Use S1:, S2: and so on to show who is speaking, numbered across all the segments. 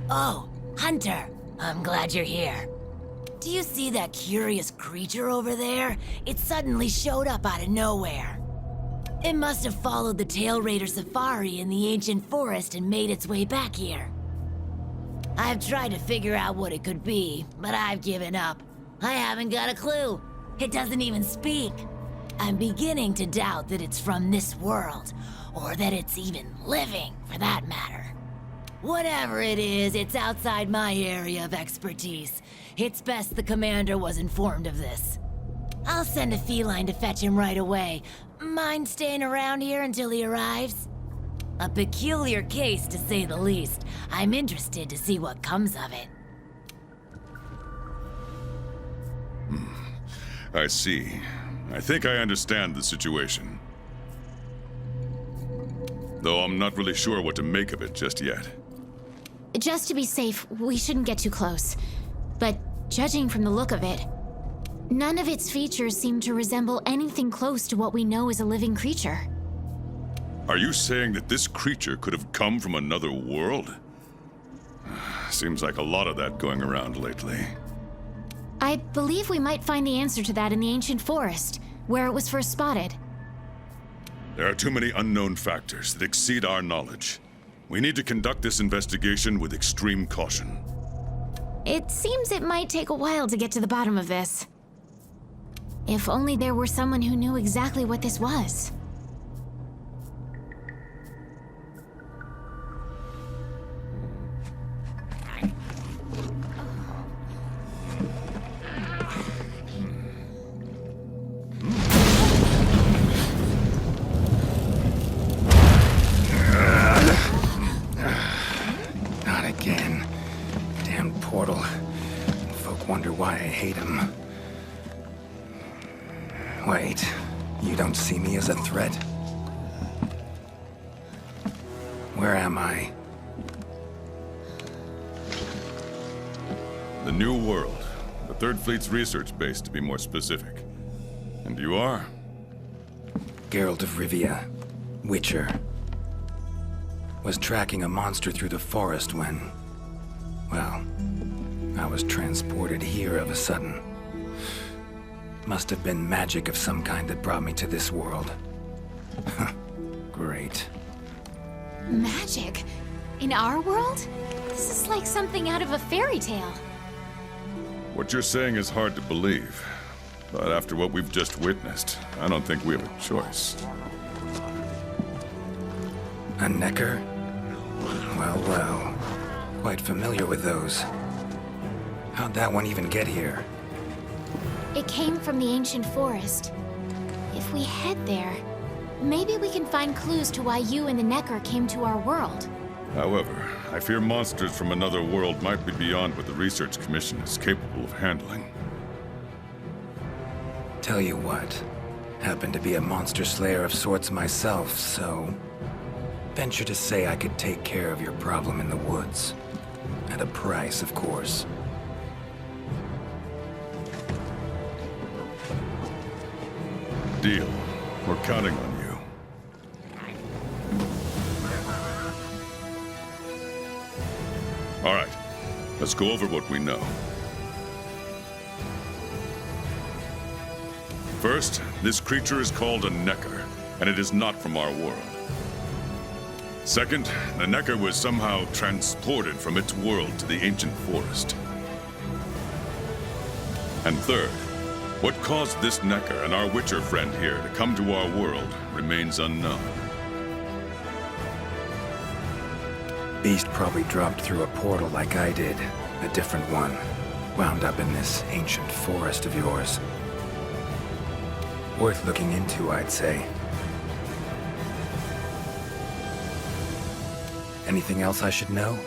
S1: Oh, Hunter, I'm glad you're here. Do you see that curious creature over there? It suddenly showed up out of nowhere. It must have followed the Tail Raider safari in the ancient forest and made its way back here. I've tried to figure out what it could be, but I've given up. I haven't got a clue. It doesn't even speak. I'm beginning to doubt that it's from this world, or that it's even living, for that matter. Whatever it is, it's outside my area of expertise. It's best the commander was informed of this. I'll send a feline to fetch him right away. Mind staying around here until he arrives? A peculiar case, to say the least. I'm interested to see what comes of it.
S2: I see. I think I understand the situation. Though I'm not really sure what to make of it just yet.
S3: Just to be safe, we shouldn't get too close. But judging from the look of it, none of its features seem to resemble anything close to what we know is a living creature.
S2: Are you saying that this creature could have come from another world? Seems like a lot of that going around lately.
S3: I believe we might find the answer to that in the ancient forest, where it was first spotted.
S2: There are too many unknown factors that exceed our knowledge. We need to conduct this investigation with extreme caution.
S3: It seems it might take a while to get to the bottom of this. If only there were someone who knew exactly what this was.
S4: Not again. Damn portal. Folk wonder why I hate him. Wait, you don't see me as a threat? Where am I?
S2: The New World. The Third Fleet's research base, to be more specific. And you are?
S4: Geralt of Rivia, Witcher. Was tracking a monster through the forest when... well, I was transported here of a sudden. Must have been magic of some kind that brought me to this world. Great.
S3: Magic? In our world? This is like something out of a fairy tale.
S2: What you're saying is hard to believe. But after what we've just witnessed, I don't think we have a choice.
S4: A necker? Well, well. Quite familiar with those. How'd that one even get here?
S3: It came from the ancient forest. If we head there, maybe we can find clues to why you and the Necker came to our world.
S2: However, I fear monsters from another world might be beyond what the Research Commission is capable of handling.
S4: Tell you what, happen to be a monster slayer of sorts myself, so... venture to say I could take care of your problem in the woods. At a price, of course.
S2: Deal. We're counting on you. All right. Let's go over what we know. First, this creature is called a Necker, and it is not from our world. Second, the Necker was somehow transported from its world to the ancient forest. And third, what caused this Necker and our Witcher friend here to come to our world remains unknown.
S4: Beast probably dropped through a portal like I did. A different one. Wound up in this ancient forest of yours. Worth looking into, I'd say. Anything else I should know?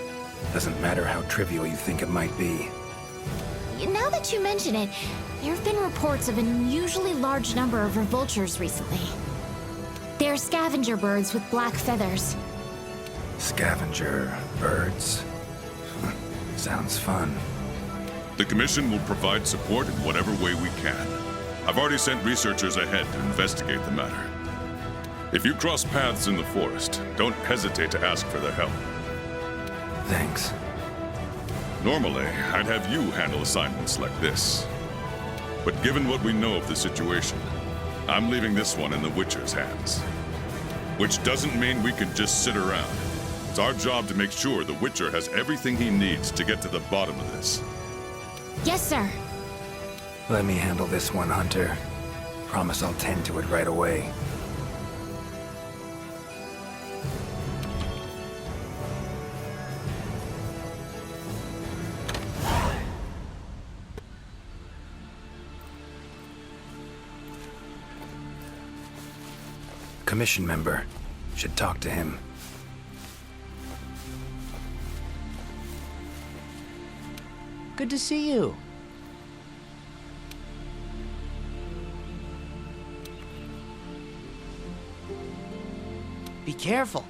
S4: Doesn't matter how trivial you think it might be.
S3: Now that you mention it, there have been reports of an unusually large number of vultures recently. They're scavenger birds with black feathers.
S4: Scavenger birds? Sounds fun.
S2: The Commission will provide support in whatever way we can. I've already sent researchers ahead to investigate the matter. If you cross paths in the forest, don't hesitate to ask for their help.
S4: Thanks.
S2: Normally, I'd have you handle assignments like this. But given what we know of the situation, I'm leaving this one in the Witcher's hands. Which doesn't mean we can just sit around. It's our job to make sure the Witcher has everything he needs to get to the bottom of this.
S3: Yes, sir.
S4: Let me handle this one, Hunter. Promise I'll tend to it right away. Commission member. Should talk to him.
S5: Good to see you. Be careful.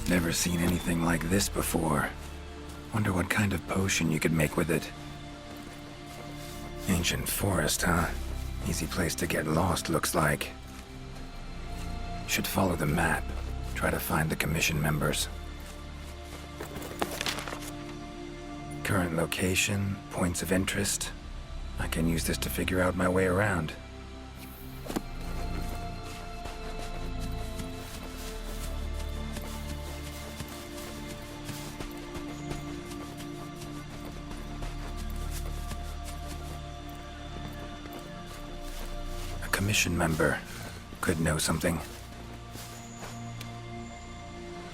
S4: Never seen anything like this before. Wonder what kind of potion you could make with it. Ancient forest, huh? Easy place to get lost, looks like. Should follow the map. Try to find the commission members. Current location, points of interest. I can use this to figure out my way around. Commission member. Could know something.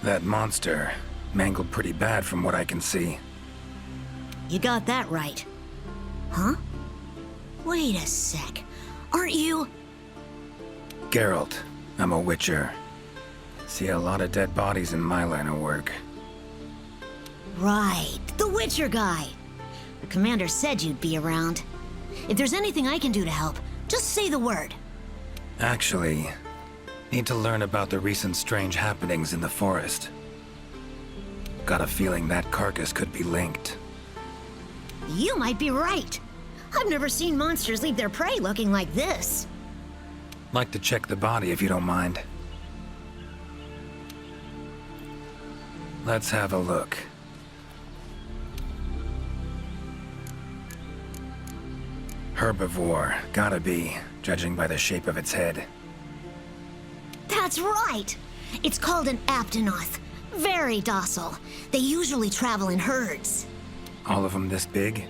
S4: That monster mangled pretty bad from what I can see.
S6: You got that right. Huh? Wait a sec. Aren't you...
S4: Geralt. I'm a Witcher. See a lot of dead bodies in my line of work.
S6: Right, the Witcher guy. The commander said you'd be around. If there's anything I can do to help, just say the word.
S4: Actually, need to learn about the recent strange happenings in the forest. Got a feeling that carcass could be linked.
S6: You might be right. I've never seen monsters leave their prey looking like this.
S4: Like to check the body if you don't mind. Let's have a look. Herbivore, gotta be, judging by the shape of its head.
S6: That's right! It's called an aptonoth. Very docile. They usually travel in herds.
S4: All of them this big?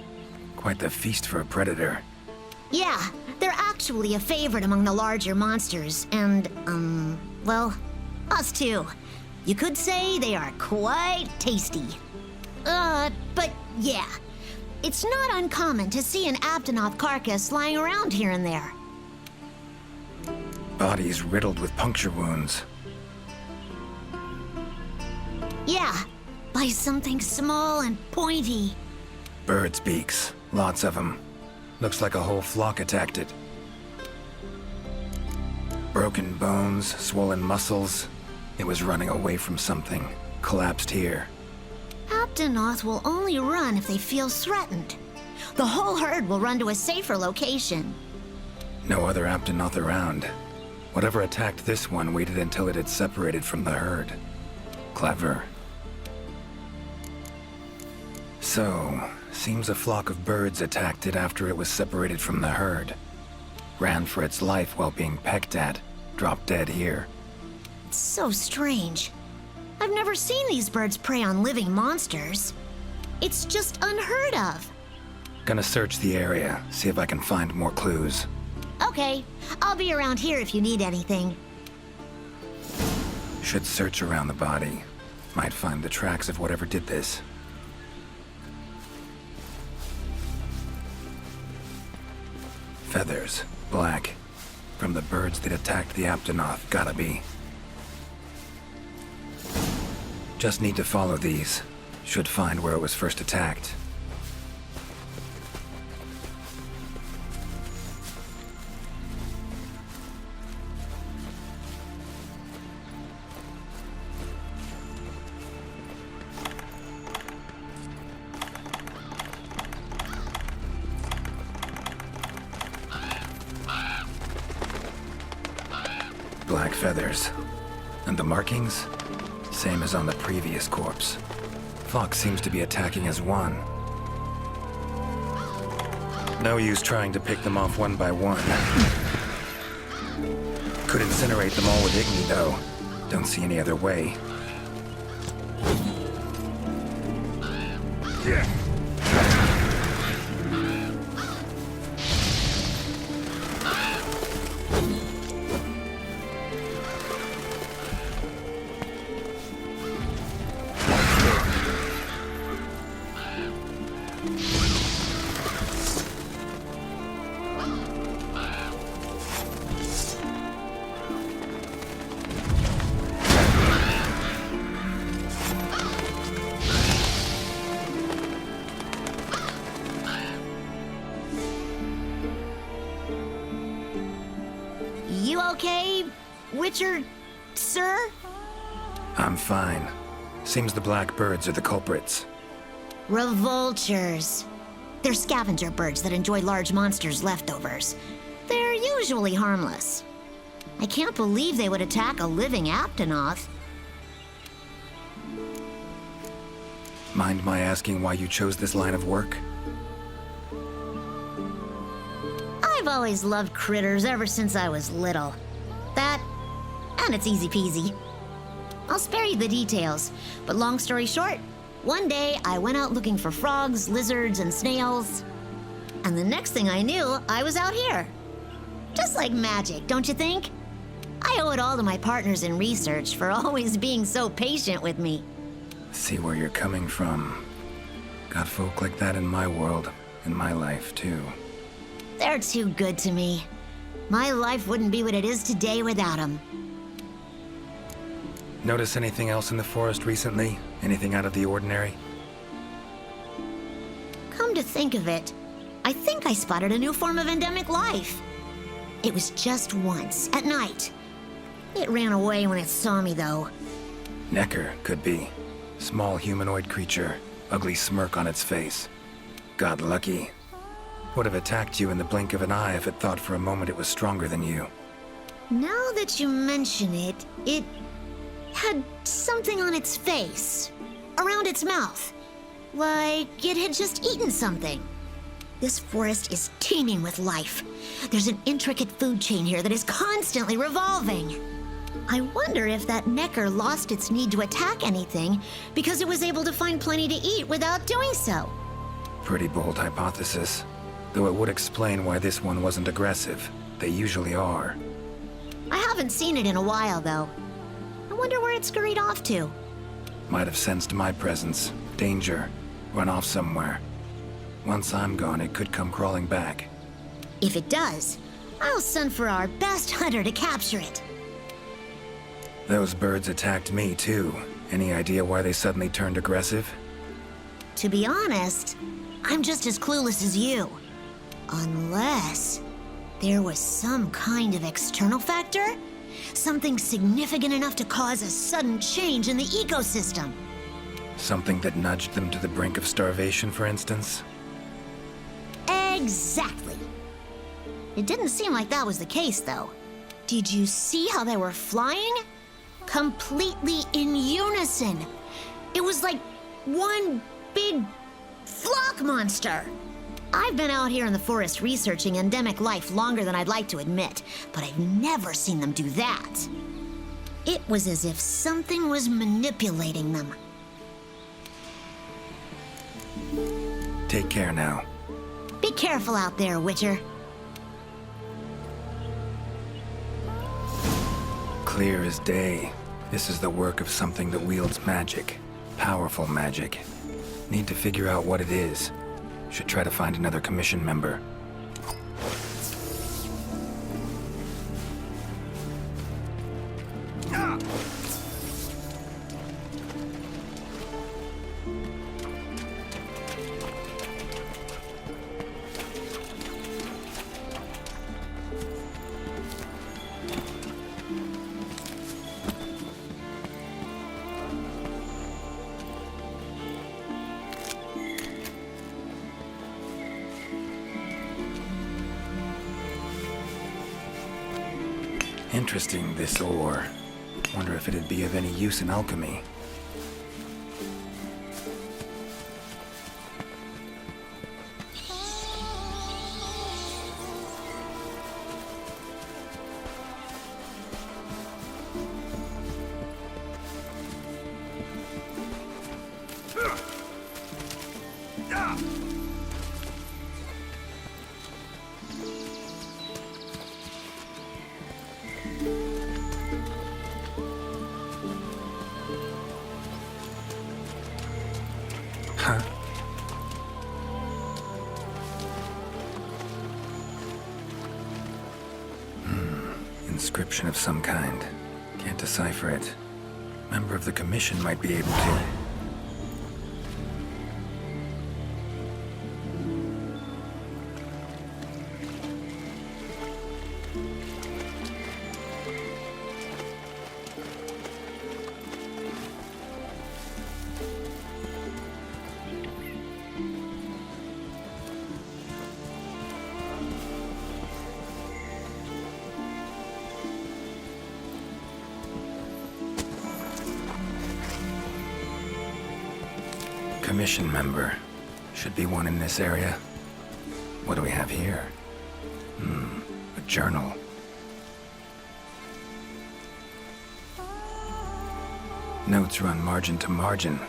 S4: Quite the feast for a predator.
S6: Yeah, they're actually a favorite among the larger monsters, and, well, us too. You could say they are quite tasty. But yeah, it's not uncommon to see an aptonoth carcass lying around here and there.
S4: Body's riddled with puncture wounds.
S6: Yeah, by something small and pointy.
S4: Birds' beaks, lots of them. Looks like a whole flock attacked it. Broken bones, swollen muscles. It was running away from something. Collapsed here.
S6: Aptonoth will only run if they feel threatened. The whole herd will run to a safer location.
S4: No other Aptonoth around. Whatever attacked this one waited until it had separated from the herd. Clever. So, seems a flock of birds attacked it after it was separated from the herd. Ran for its life while being pecked at. Dropped dead here.
S6: It's so strange. I've never seen these birds prey on living monsters. It's just unheard of.
S4: Gonna search the area, see if I can find more clues.
S6: Okay, I'll be around here if you need anything.
S4: Should search around the body. Might find the tracks of whatever did this. Feathers, black. From the birds that attacked the Aptonoth, gotta be. Just need to follow these. Should find where it was first attacked. like feathers. And the markings? Same as on the previous corpse. Fox seems to be attacking as one. No use trying to pick them off one by one. Could incinerate them all with Igni, though. Don't see any other way. Yeah.
S6: You okay, Witcher, sir?
S4: I'm fine. Seems the black birds are the culprits.
S6: Revoltures. They're scavenger birds that enjoy large monsters' leftovers. They're usually harmless. I can't believe they would attack a living Aptonoth.
S4: Mind my asking why you chose this line of work?
S6: I've always loved critters ever since I was little. That, and it's easy peasy. I'll spare you the details, but long story short, one day I went out looking for frogs, lizards, and snails. And the next thing I knew, I was out here. Just like magic, don't you think? I owe it all to my partners in research for always being so patient with me.
S4: See where you're coming from. Got folk like that in my world, in my life, too.
S6: They're too good to me. My life wouldn't be what it is today without them.
S4: Notice anything else in the forest recently? Anything out of the ordinary?
S6: Come to think of it, I think I spotted a new form of endemic life. It was just once, at night. It ran away when it saw me, though.
S4: Necker, could be. Small humanoid creature, ugly smirk on its face. Got lucky. Would have attacked you in the blink of an eye if it thought for a moment it was stronger than you.
S6: Now that you mention it, it had something on its face, around its mouth, like it had just eaten something. This forest is teeming with life. There's an intricate food chain here that is constantly revolving. I wonder if that Necker lost its need to attack anything because it was able to find plenty to eat without doing so.
S4: Pretty bold hypothesis. Though it would explain why this one wasn't aggressive. They usually are.
S6: I haven't seen it in a while, though. I wonder where it scurried off to.
S4: Might have sensed my presence. Danger. Run off somewhere. Once I'm gone, it could come crawling back.
S6: If it does, I'll send for our best hunter to capture it.
S4: Those birds attacked me, too. Any idea why they suddenly turned aggressive?
S6: To be honest, I'm just as clueless as you. Unless there was some kind of external factor? Something significant enough to cause a sudden change in the ecosystem.
S4: Something that nudged them to the brink of starvation, for instance?
S6: Exactly. It didn't seem like that was the case, though. Did you see how they were flying? Completely in unison. It was like one big flock monster. I've been out here in the forest researching endemic life longer than I'd like to admit, but I've never seen them do that. It was as if something was manipulating them.
S4: Take care now.
S6: Be careful out there, Witcher.
S4: Clear as day. This is the work of something that wields magic. Powerful magic. Need to figure out what it is. Should try to find another commission member. interesting, this ore. Wonder if it'd be of any use in alchemy. Huh? Inscription of some kind. Can't decipher it. Member of the Commission might be able to. Commission member. Should be one in this area. What do we have here? A journal. Notes run margin to margin.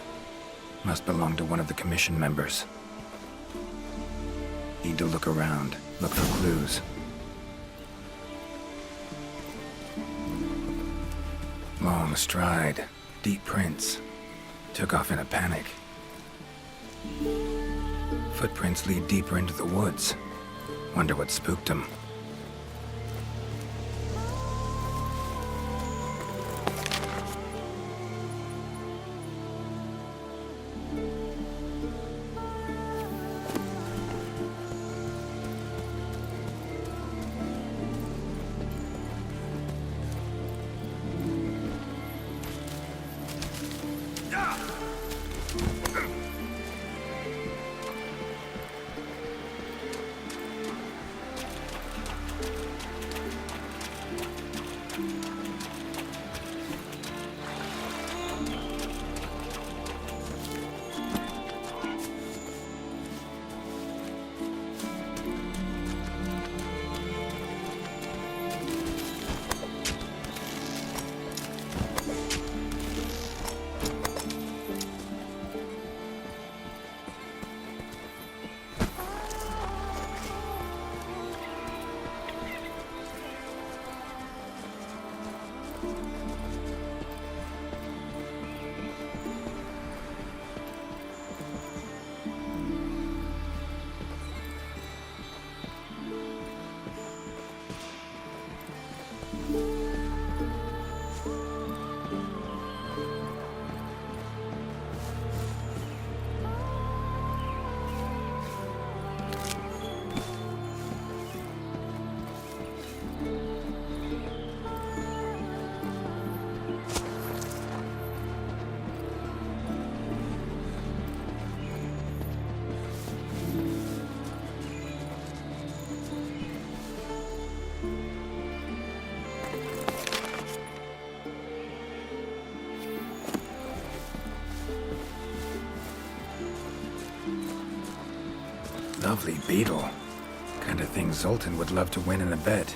S4: Must belong to one of the Commission members. Need to look around. Look for clues. Long stride. Deep prints. Took off in a panic. Footprints lead deeper into the woods. Wonder what spooked him. Lovely beetle. Kind of thing Zoltan would love to win in a bet.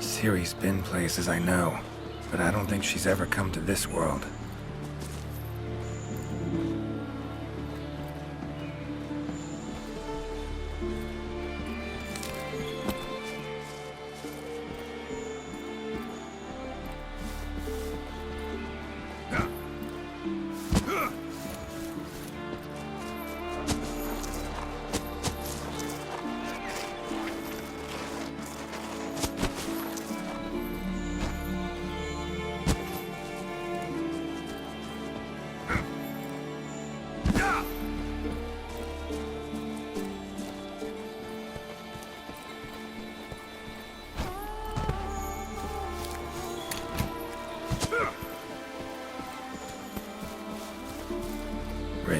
S4: Ciri's been places I know, but I don't think she's ever come to this world.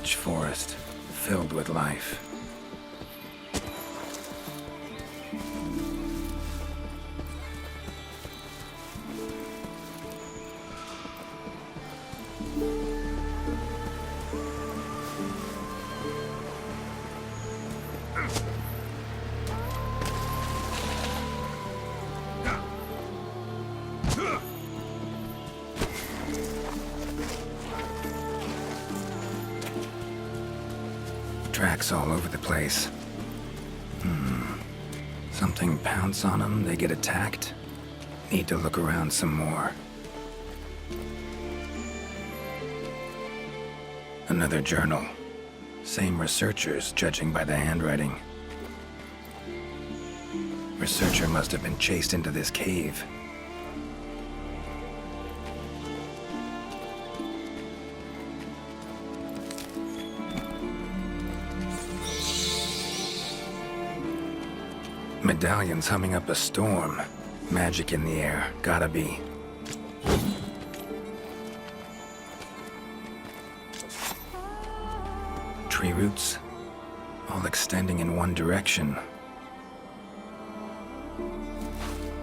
S4: rich forest, filled with life. Tracks all over the place. Something pounce on them, they get attacked. Need to look around some more. Another journal. Same researchers, judging by the handwriting. Researcher must have been chased into this cave. Medallion's humming up a storm. Magic in the air, gotta be. Tree roots, all extending in one direction.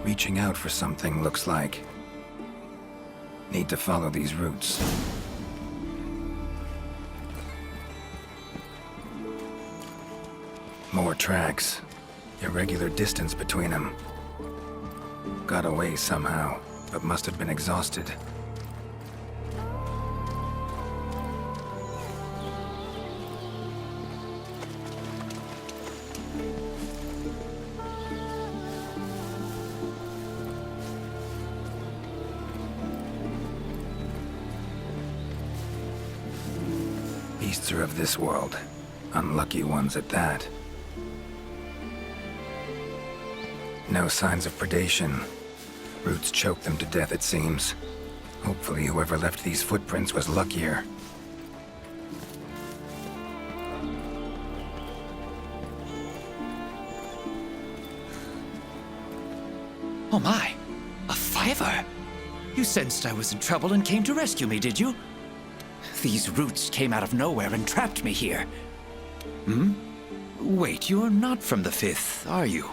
S4: Reaching out for something, looks like. Need to follow these roots. More tracks. Irregular distance between them. Got away somehow, but must have been exhausted. Beasts are of this world. Unlucky ones at that. No signs of predation. Roots choked them to death, it seems. Hopefully whoever left these footprints was luckier.
S7: Oh my, a fiver! You sensed I was in trouble and came to rescue me, did you? These roots came out of nowhere and trapped me here. Wait, you're not from the Fifth, are you?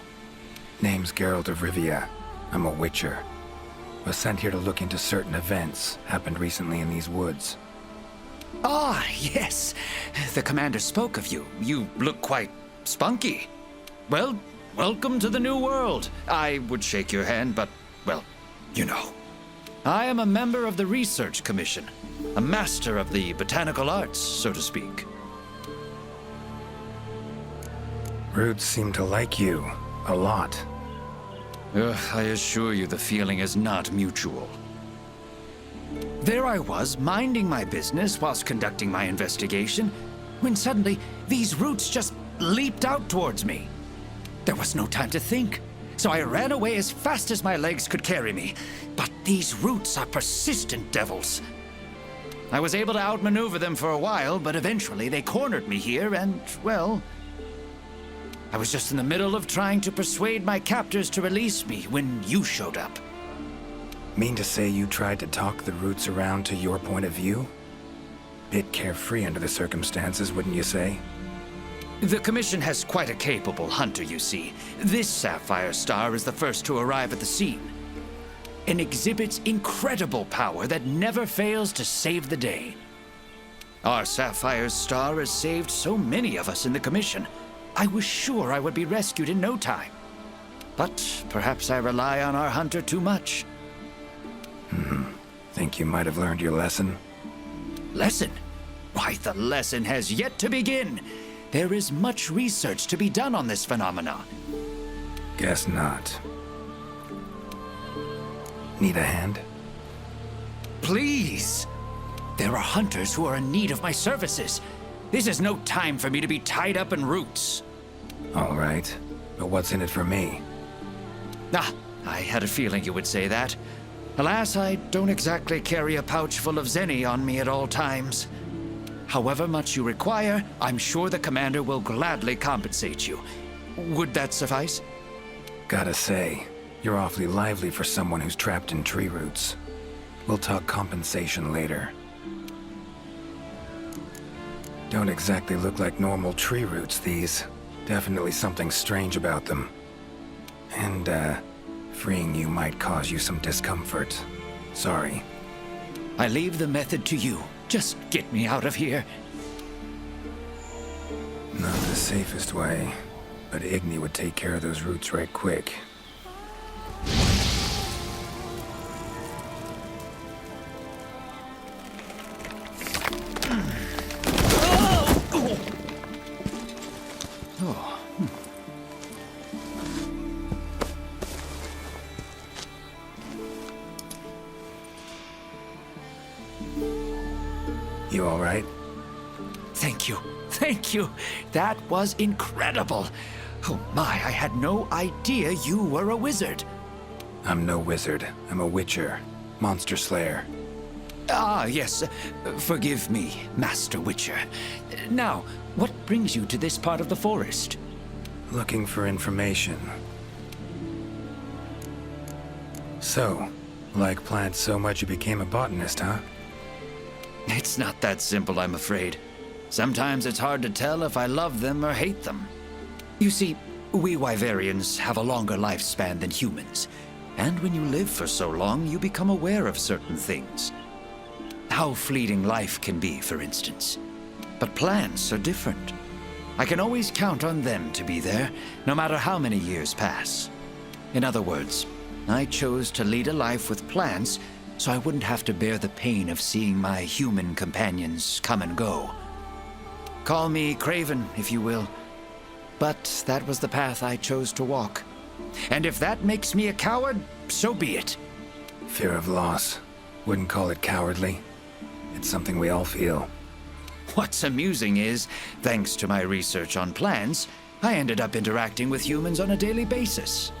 S4: Name's Geralt of Rivia. I'm a witcher. Was sent here to look into certain events happened recently in these woods.
S7: Ah, yes. The commander spoke of you. You look quite spunky. Well, welcome to the new world. I would shake your hand, but, well, you know. I am a member of the Research Commission. A master of the botanical arts, so to speak.
S4: Roots seem to like you. A lot.
S7: I assure you the feeling is not mutual. There I was, minding my business whilst conducting my investigation, when suddenly these roots just leaped out towards me. There was no time to think, so I ran away as fast as my legs could carry me. But these roots are persistent devils. I was able to outmaneuver them for a while, but eventually they cornered me here and, well, I was just in the middle of trying to persuade my captors to release me when you showed up.
S4: Mean to say you tried to talk the roots around to your point of view? Bit carefree under the circumstances, wouldn't you say?
S7: The Commission has quite a capable hunter, you see. This sapphire star is the first to arrive at the scene, and exhibits incredible power that never fails to save the day. Our sapphire star has saved so many of us in the Commission. I was sure I would be rescued in no time. But perhaps I rely on our hunter too much.
S4: Think you might have learned your lesson?
S7: Lesson? Why, the lesson has yet to begin. There is much research to be done on this phenomenon.
S4: Guess not. Need a hand?
S7: Please! There are hunters who are in need of my services. This is no time for me to be tied up in roots.
S4: All right. But what's in it for me?
S7: Ah, I had a feeling you would say that. Alas, I don't exactly carry a pouch full of zenny on me at all times. However much you require, I'm sure the commander will gladly compensate you. Would that suffice?
S4: Gotta say, you're awfully lively for someone who's trapped in tree roots. We'll talk compensation later. Don't exactly look like normal tree roots, these. Definitely something strange about them. And, freeing you might cause you some discomfort. Sorry.
S7: I leave the method to you. Just get me out of here.
S4: Not the safest way, but Igni would take care of those roots right quick. You all right?
S7: Thank you. Thank you. That was incredible. Oh my, I had no idea you were a wizard.
S4: I'm no wizard. I'm a witcher. Monster slayer.
S7: Ah, yes. Forgive me, Master Witcher. Now, what brings you to this part of the forest?
S4: Looking for information. So, like plants so much you became a botanist, huh?
S7: It's not that simple, I'm afraid. Sometimes it's hard to tell if I love them or hate them. You see, we Wyverians have a longer lifespan than humans. And when you live for so long, you become aware of certain things. How fleeting life can be, for instance. But plants are different. I can always count on them to be there, no matter how many years pass. In other words, I chose to lead a life with plants so I wouldn't have to bear the pain of seeing my human companions come and go. Call me craven, if you will. But that was the path I chose to walk. And if that makes me a coward, so be it.
S4: Fear of loss. Wouldn't call it cowardly. It's something we all feel.
S7: What's amusing is, thanks to my research on plants, I ended up interacting with humans on a daily basis.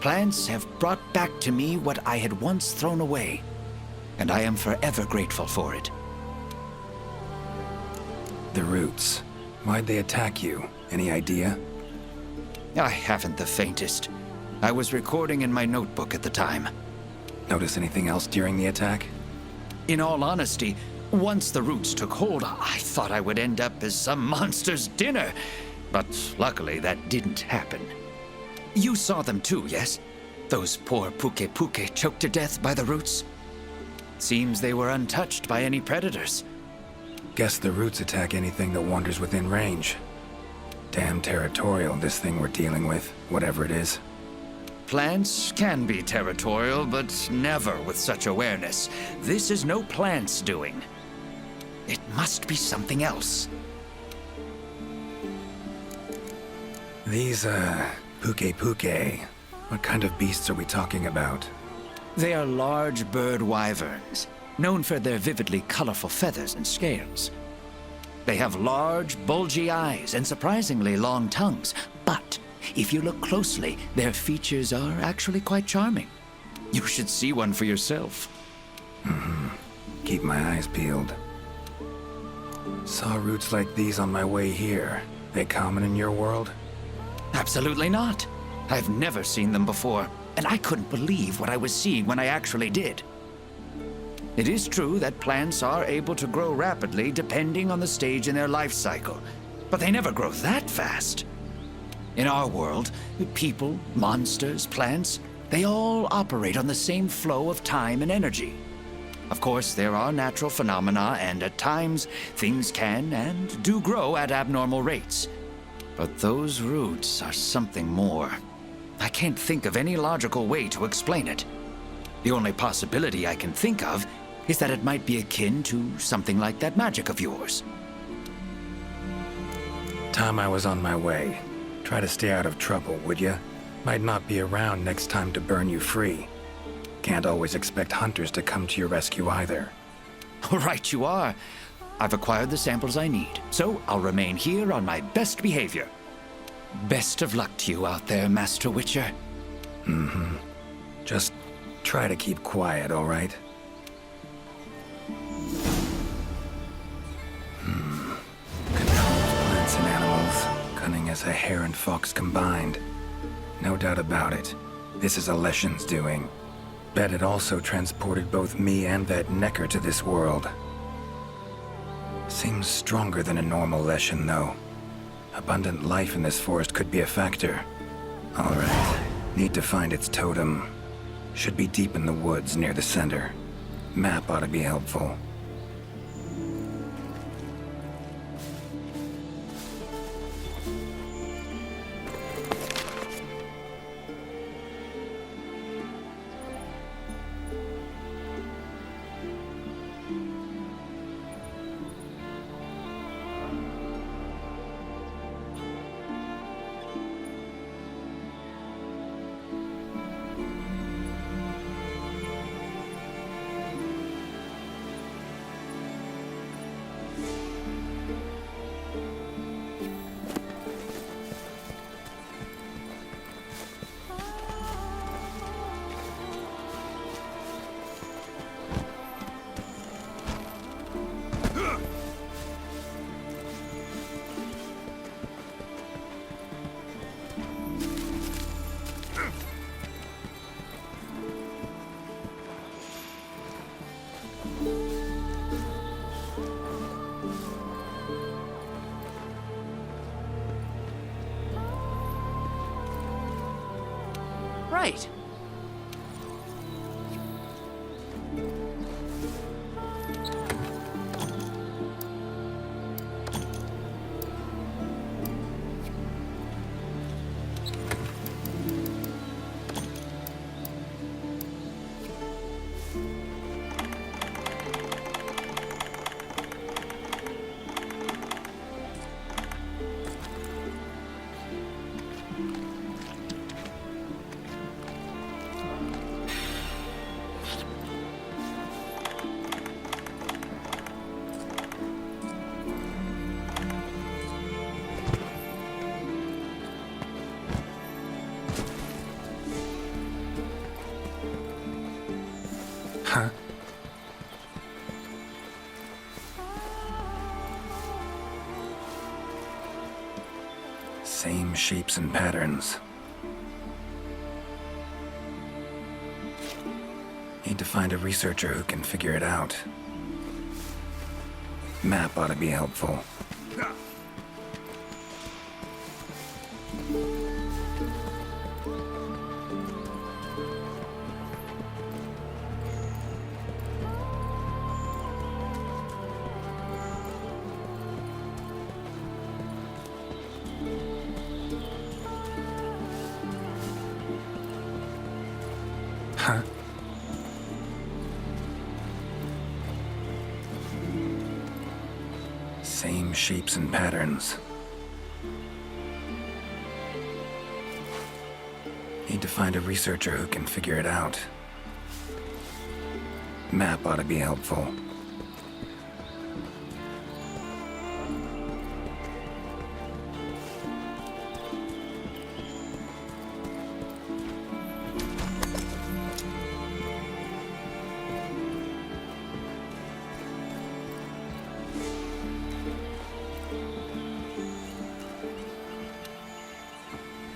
S7: Plants have brought back to me what I had once thrown away, and I am forever grateful for it.
S4: The roots. Why'd they attack you? Any idea?
S7: I haven't the faintest. I was recording in my notebook at the time.
S4: Notice anything else during the attack?
S7: In all honesty, once the roots took hold, I thought I would end up as some monster's dinner. But luckily, that didn't happen. You saw them too, yes? Those poor Puke choked to death by the roots? Seems they were untouched by any predators.
S4: Guess the roots attack anything that wanders within range. Damn territorial, this thing we're dealing with, whatever it is.
S7: Plants can be territorial, but never with such awareness. This is no plant's doing. It must be something else.
S4: These, Puke. What kind of beasts are we talking about?
S7: They are large bird wyverns, known for their vividly colorful feathers and scales. They have large, bulgy eyes and surprisingly long tongues, but if you look closely, their features are actually quite charming. You should see one for yourself.
S4: Keep my eyes peeled. Saw roots like these on my way here. They common in your world?
S7: Absolutely not. I've never seen them before, and I couldn't believe what I was seeing when I actually did. It is true that plants are able to grow rapidly depending on the stage in their life cycle, but they never grow that fast. In our world, people, monsters, plants, they all operate on the same flow of time and energy. Of course, there are natural phenomena, and at times, things can and do grow at abnormal rates. But those roots are something more. I can't think of any logical way to explain it. The only possibility I can think of is that it might be akin to something like that magic of yours.
S4: Time I was on my way. Try to stay out of trouble, would ya? Might not be around next time to burn you free. Can't always expect hunters to come to your rescue either.
S7: Right you are. I've acquired the samples I need, so I'll remain here on my best behavior. Best of luck to you out there, Master Witcher.
S4: Just try to keep quiet, all right? Control of plants and animals. Cunning as a hare and fox combined. No doubt about it. This is a leshen's doing. Bet it also transported both me and that necker to this world. Seems stronger than a normal leshen, though. Abundant life in this forest could be a factor. Alright. Need to find its totem. Should be deep in the woods near the center. Map ought to be helpful.
S5: Right.
S4: Huh? Same shapes and patterns. Need to find a researcher who can figure it out. Map ought to be helpful. Huh? Same shapes and patterns. Need to find a researcher who can figure it out. Map ought to be helpful.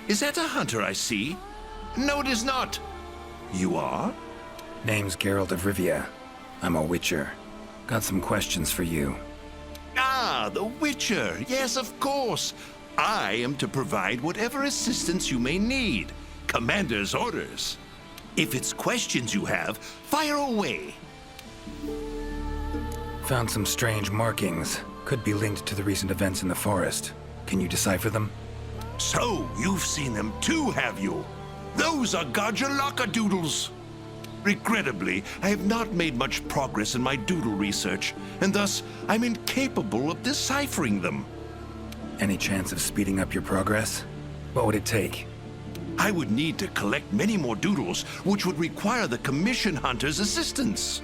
S8: Is that a hunter I see? No, it is not. You are?
S4: Name's Geralt of Rivia. I'm a witcher. Got some questions for you.
S8: Ah, the Witcher. Yes, of course. I am to provide whatever assistance you may need. Commander's orders. If it's questions you have, fire away.
S4: Found some strange markings. Could be linked to the recent events in the forest. Can you decipher them?
S8: So, you've seen them too, have you? Those are Gajalaka doodles. Regrettably, I have not made much progress in my doodle research, and thus I'm incapable of deciphering them.
S4: Any chance of speeding up your progress? What would it take?
S8: I would need to collect many more doodles, which would require the commission hunter's assistance.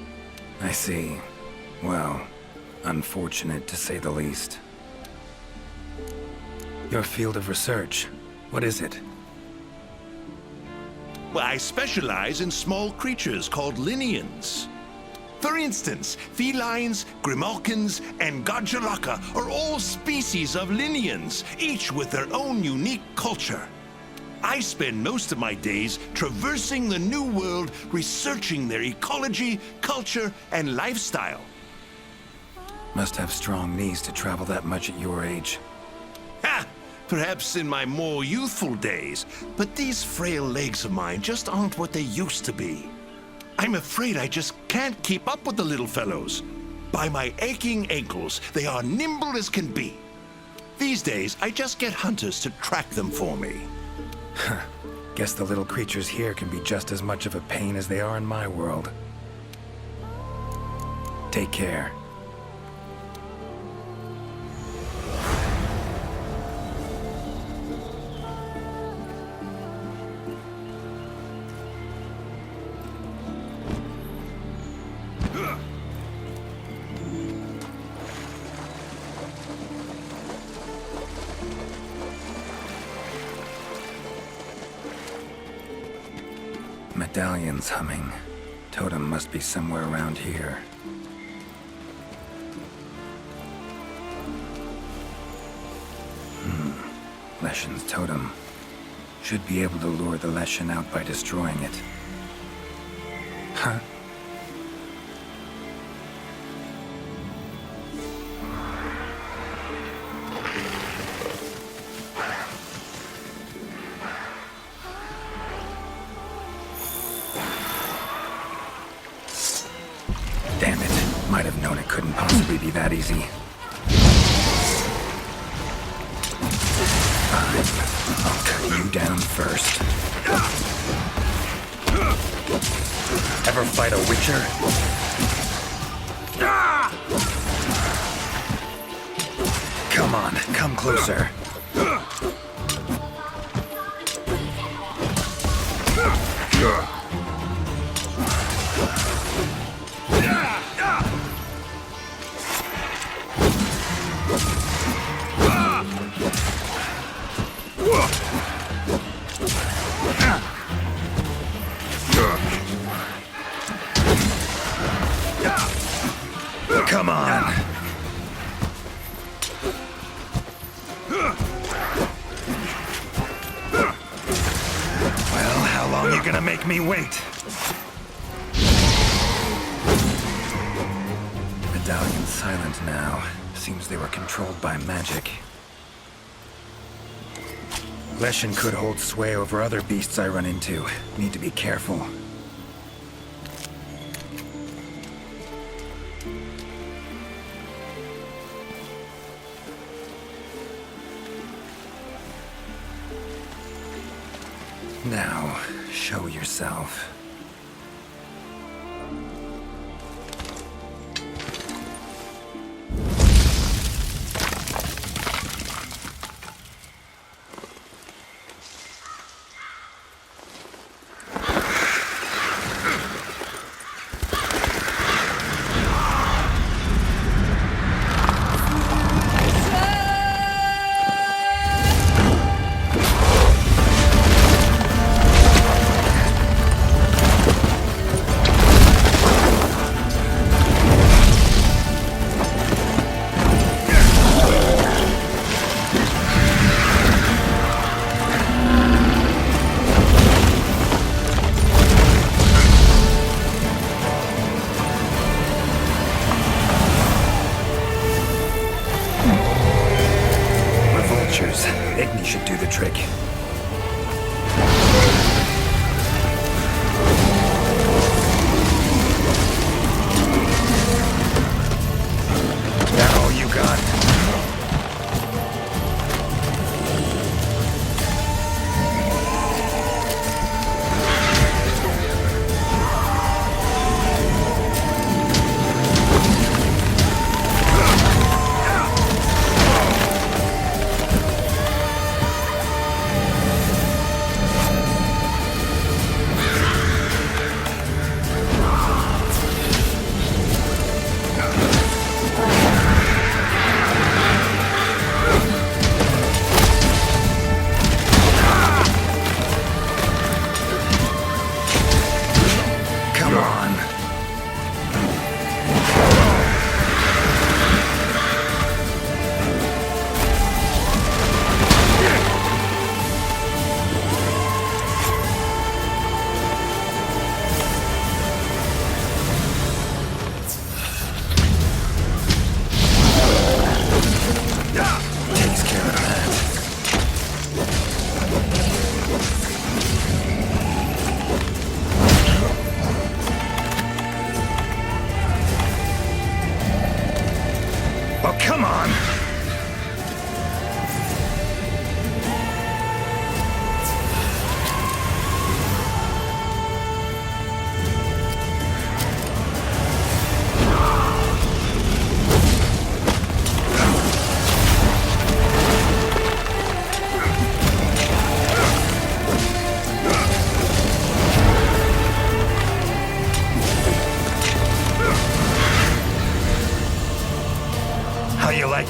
S4: I see. Well, unfortunate to say the least. Your field of research, what is it?
S8: Well, I specialize in small creatures called Lineans. For instance, felines, grimalkins, and Gajalaka are all species of Lineans, each with their own unique culture. I spend most of my days traversing the New World, researching their ecology, culture, and lifestyle.
S4: Must have strong knees to travel that much at your age.
S8: Ha! Perhaps in my more youthful days, but these frail legs of mine just aren't what they used to be. I'm afraid I just can't keep up with the little fellows. By my aching ankles, they are nimble as can be. These days, I just get hunters to track them for me.
S4: Guess the little creatures here can be just as much of a pain as they are in my world. Take care. Medallion's humming. Totem must be somewhere around here. Leshen's totem. Should be able to lure the leshen out by destroying it. Huh? Damn it. Might have known it couldn't possibly be that easy. Fine. I'll cut you down first. Ever fight a witcher? Come on, come closer. Come on. Well, how long are you gonna make me wait? Medallion's silent now. Seems they were controlled by magic. Leshen could hold sway over other beasts I run into. Need to be careful. Now, show yourself.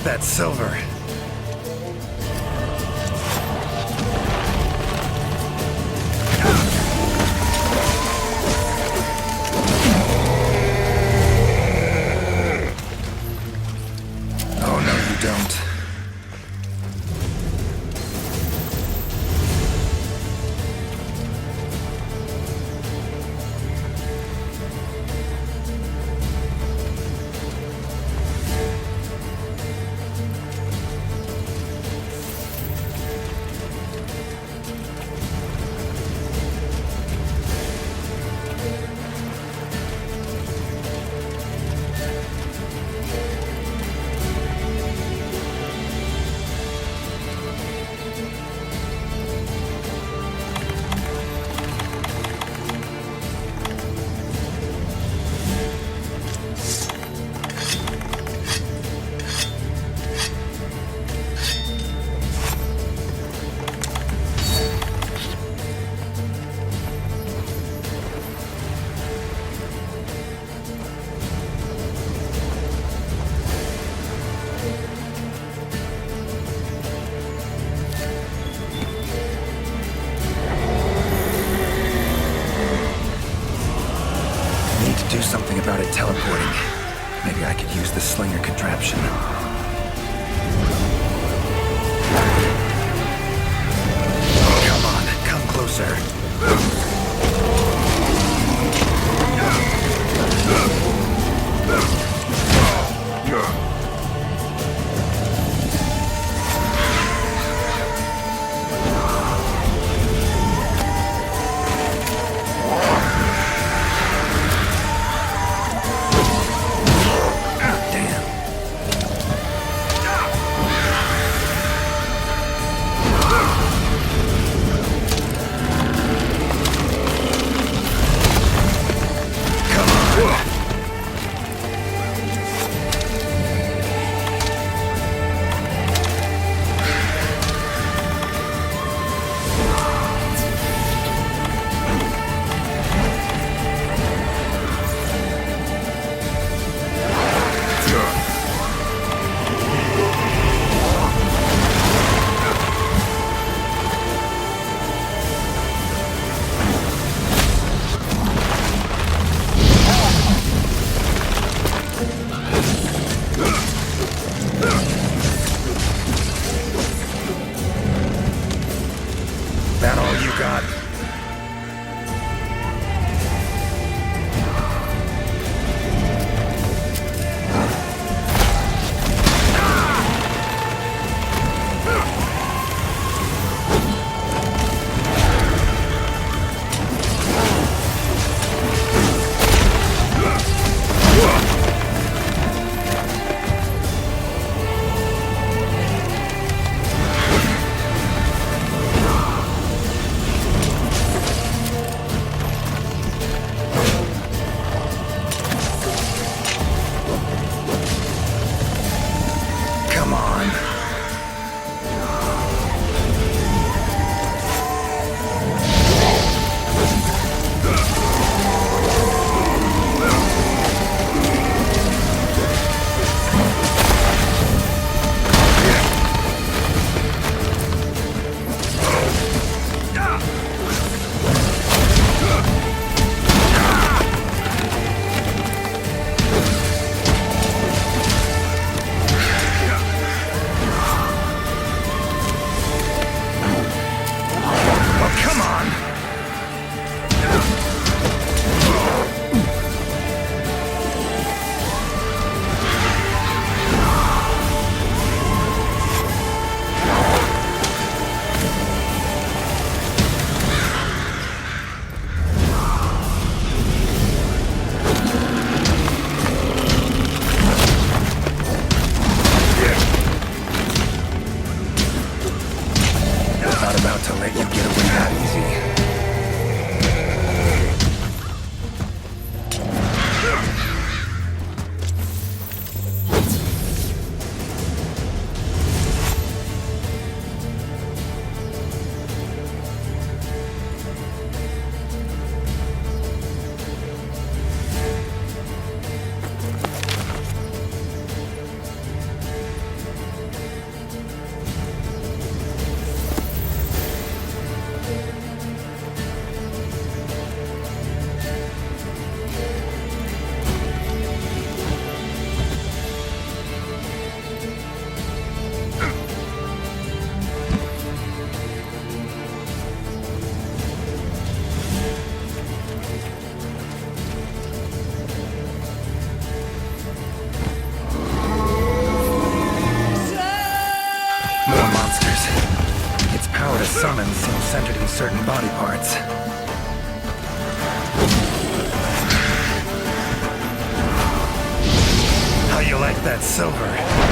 S4: that silver. Oh, no, you don't. Do something about it teleporting. Maybe I could use the slinger contraption. Come on, come closer. like that silver?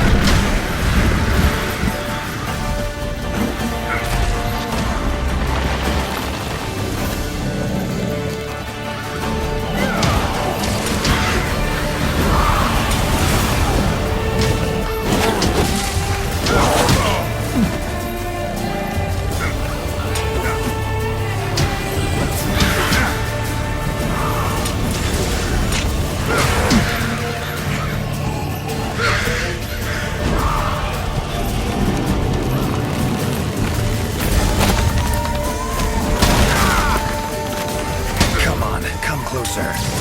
S4: Closer.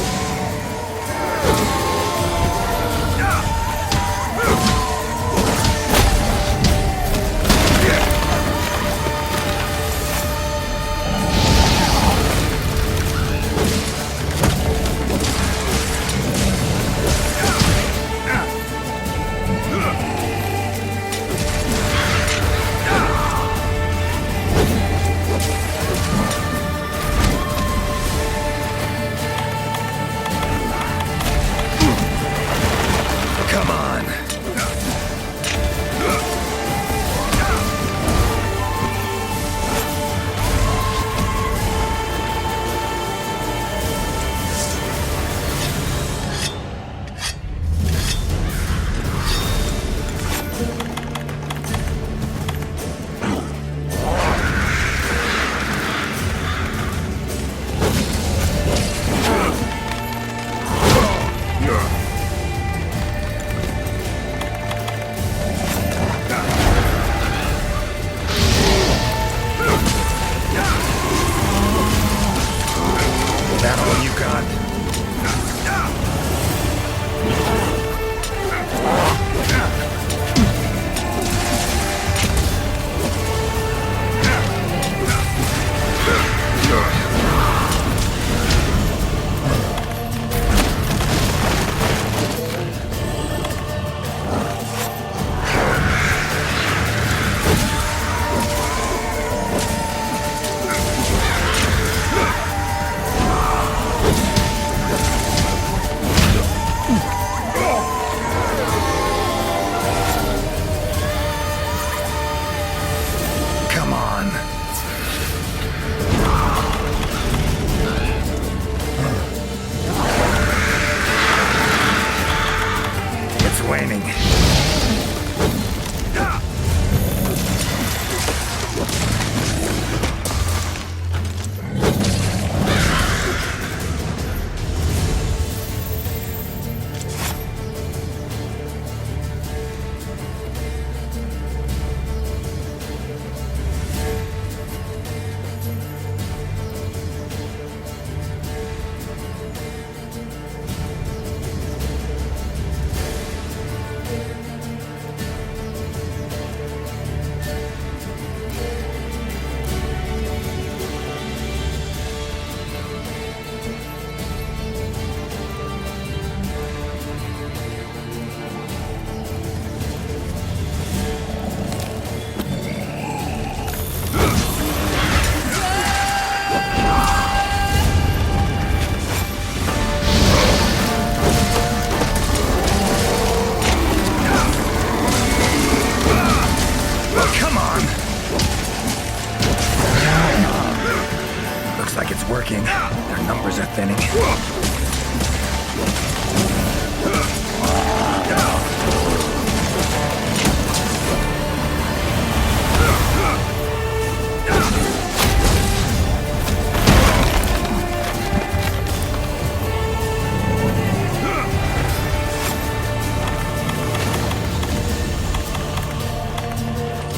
S4: working. Their numbers are thinning.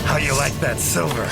S4: How you like that silver?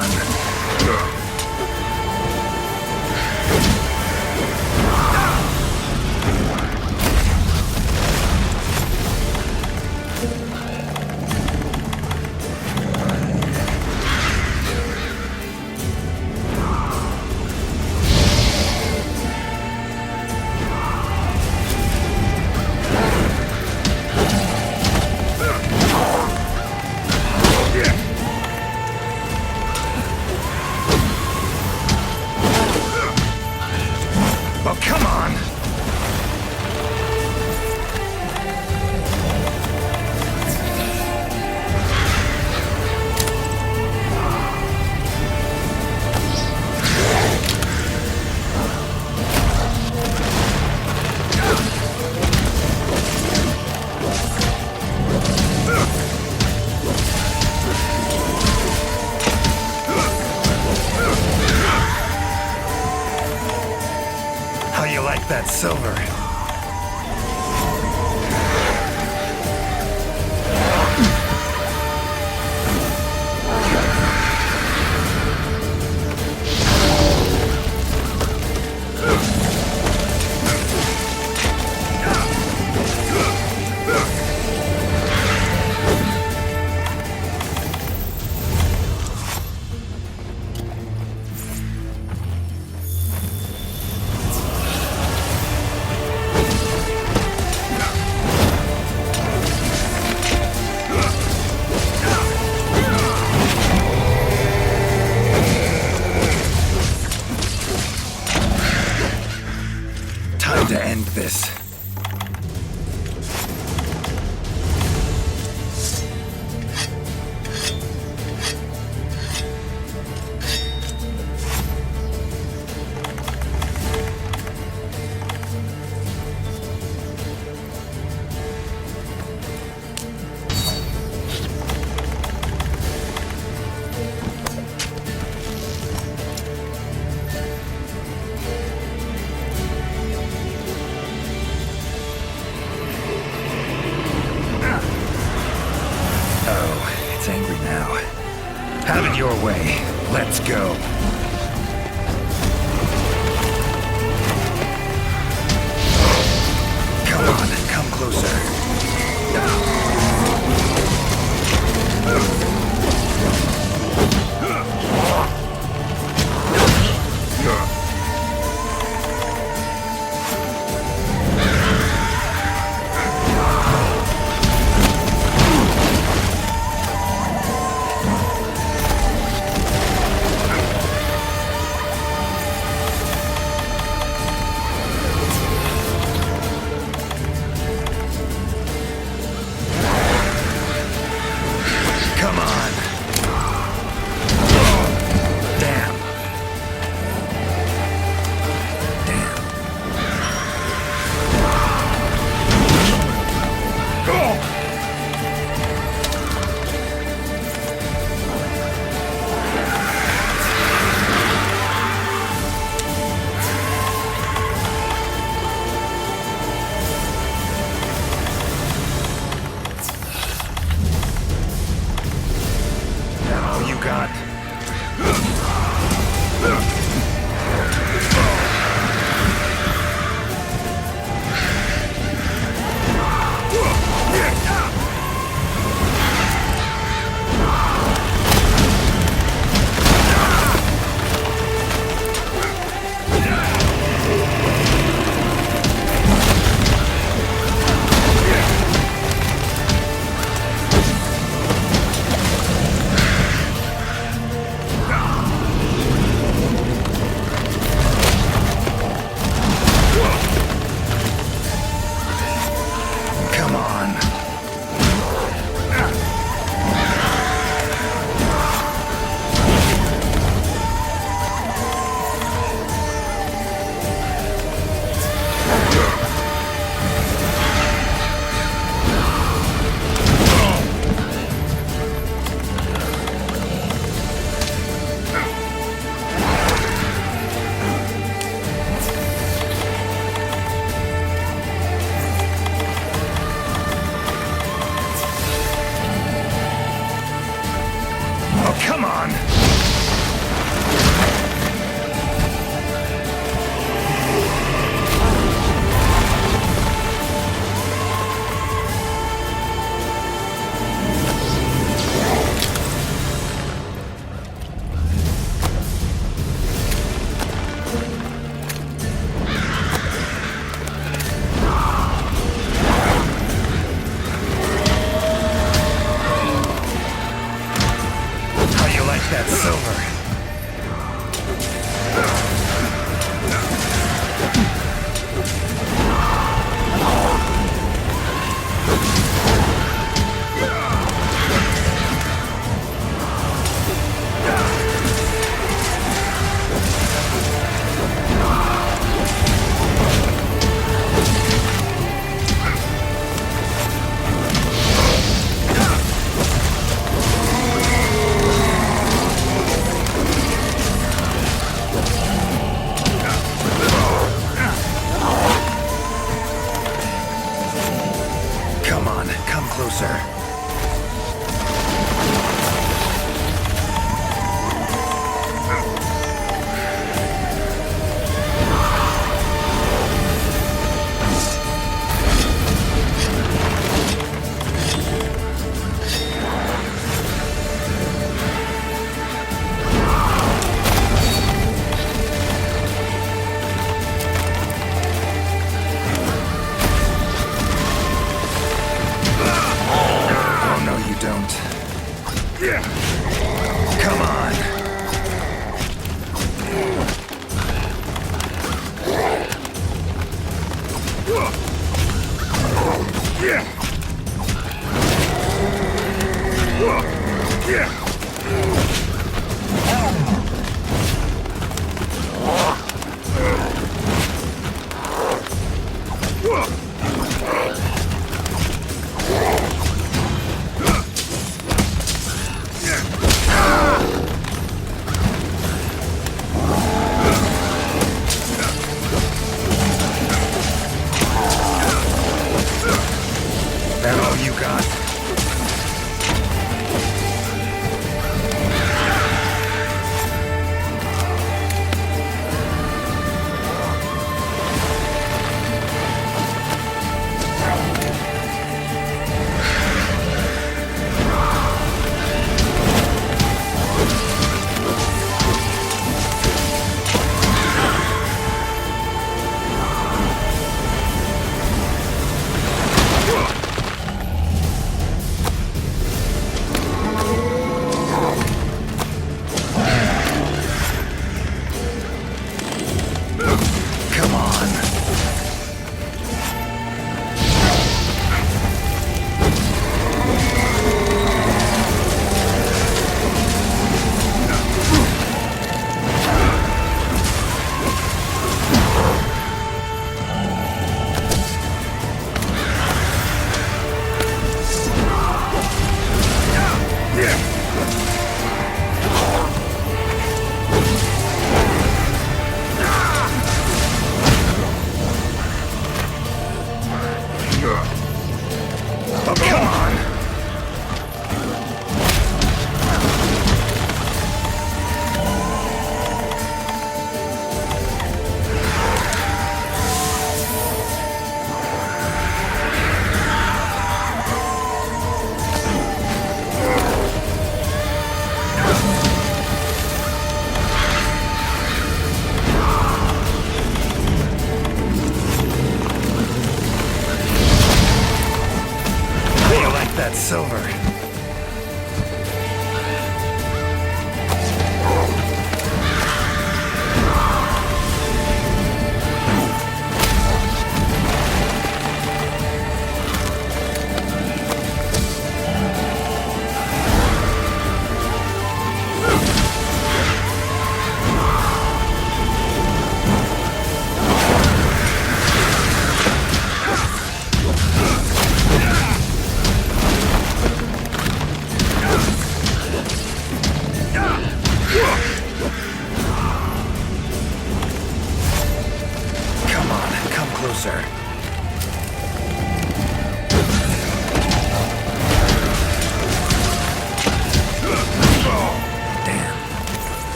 S4: on. Oh, come on! How you like that silver? Time to end this. Oh, it's angry now. Have it your way. Let's go. Come on, come closer.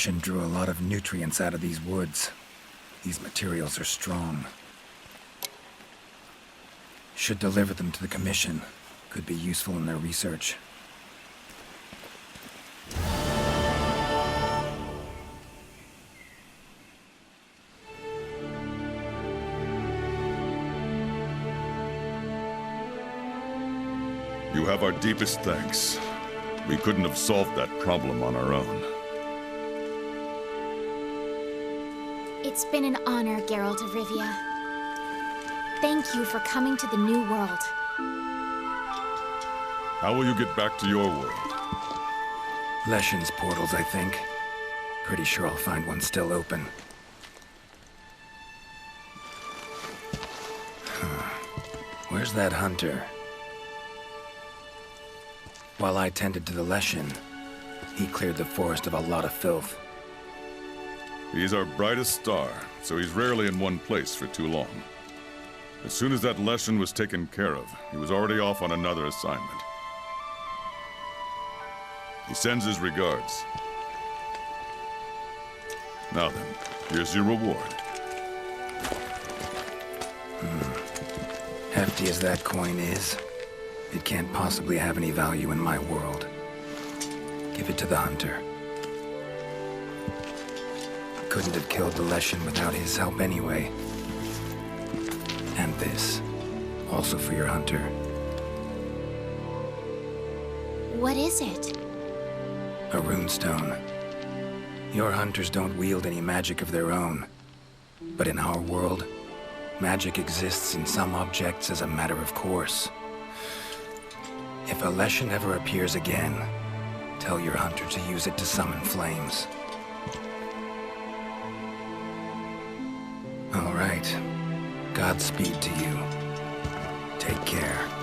S4: leshen drew a lot of nutrients out of these woods. These materials are strong. Should deliver them to the Commission. Could be useful in their research.
S2: You have our deepest thanks. We couldn't have solved that problem on our own.
S3: It's been an honor, Geralt of Rivia. Thank you for coming to the New World.
S2: How will you get back to your world?
S4: Leshen's portals, I think. Pretty sure I'll find one still open. Where's that hunter? While I tended to the leshen, he cleared the forest of a lot of filth.
S2: He's our brightest star, so he's rarely in one place for too long. As soon as that leshen was taken care of, he was already off on another assignment. He sends his regards. Now then, here's your reward.
S4: Hefty as that coin is, it can't possibly have any value in my world. Give it to the hunter. Couldn't have killed the leshen without his help anyway. And this, also for your hunter.
S3: What is it?
S4: A runestone. Your hunters don't wield any magic of their own. But in our world, magic exists in some objects as a matter of course. If a leshen ever appears again, tell your hunter to use it to summon flames. All right. Godspeed to you. Take care.